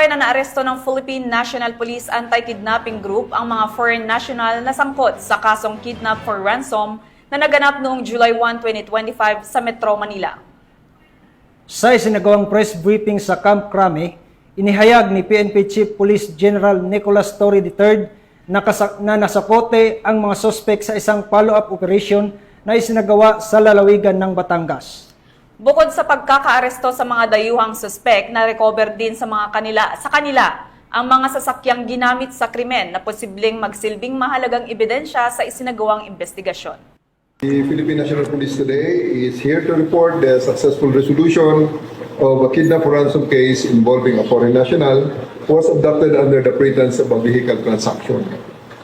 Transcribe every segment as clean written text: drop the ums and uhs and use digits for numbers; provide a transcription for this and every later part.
Tinutukoy na naaresto ng Philippine National Police Anti-Kidnapping Group ang mga foreign national na sangkot sa kasong kidnap for ransom na naganap noong July 1, 2025 sa Metro Manila. Sa isinagawang press briefing sa Camp Crame, inihayag ni PNP Chief Police General Nicholas Torre III na nasakote ang mga sospek sa isang follow-up operation na isinagawa sa lalawigan ng Batangas. Bukod sa pagkakaaresto sa mga dayuhang suspek, na-recover din sa kanila ang mga sasakyang ginamit sa krimen na posibleng magsilbing mahalagang ebidensya sa isinagawang investigasyon. The Philippine National Police today is here to report the successful resolution of a kidnap ransom case involving a foreign national who was abducted under the pretense of a vehicle transaction.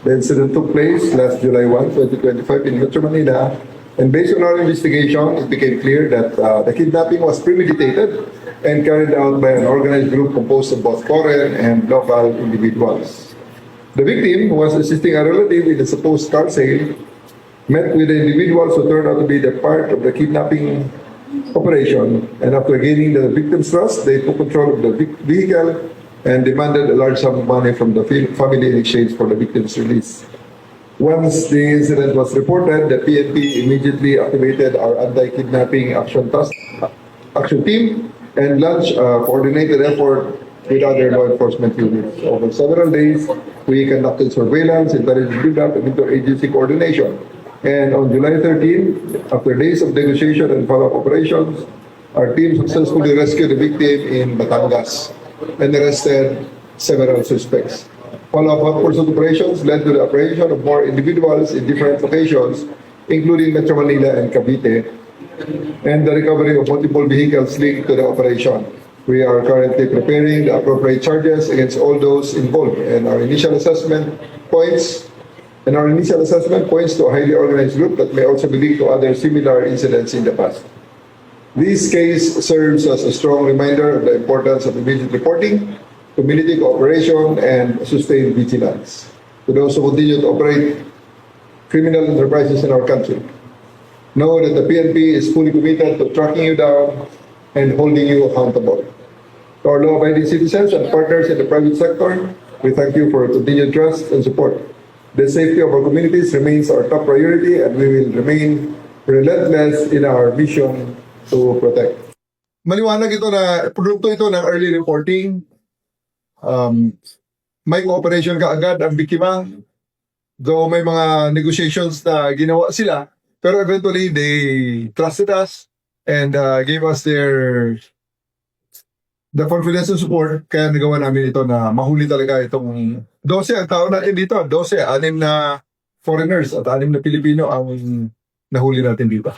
The incident took place last July 1, 2025 in Metro Manila, and based on our investigation, it became clear that the kidnapping was premeditated and carried out by an organized group composed of both foreign and local individuals. The victim, who was assisting a relative in a supposed car sale, met with the individuals who turned out to be the part of the kidnapping operation, and after gaining the victim's trust, they took control of the vehicle and demanded a large sum of money from the family in exchange for the victim's release. Once the incident was reported, the PNP immediately activated our anti-kidnapping action team and launched a coordinated effort with other law enforcement units. Over several days, we conducted surveillance, intelligence build-up, and interagency coordination. And on July 13, after days of negotiation and follow-up operations, our team successfully rescued the victim in Batangas and arrested several suspects. Follow-up pursuit operations led to the operation of more individuals in different locations, including Metro Manila and Cavite, and the recovery of multiple vehicles linked to the operation. We are currently preparing the appropriate charges against all those involved, and our initial assessment points to a highly organized group that may also be linked to other similar incidents in the past. This case serves as a strong reminder of the importance of immediate reporting, community cooperation, and sustained vigilance to those who continue to operate criminal enterprises in our country. Know that the PNP is fully committed to tracking you down and holding you accountable. To our law-abiding citizens and partners in the private sector, we thank you for your continued trust and support. The safety of our communities remains our top priority, and we will remain relentless in our mission to protect. Maliwanag ito na produkto ito ng early reporting. May cooperation ka agad ang biktima, though may mga negotiations na ginawa sila, pero eventually they trusted us and gave us the confidence and support, kaya nagawa namin ito na mahuli talaga itong 12 ang tao natin dito, 12, 6 na foreigners at 6 na Pilipino ang nahuli natin dito.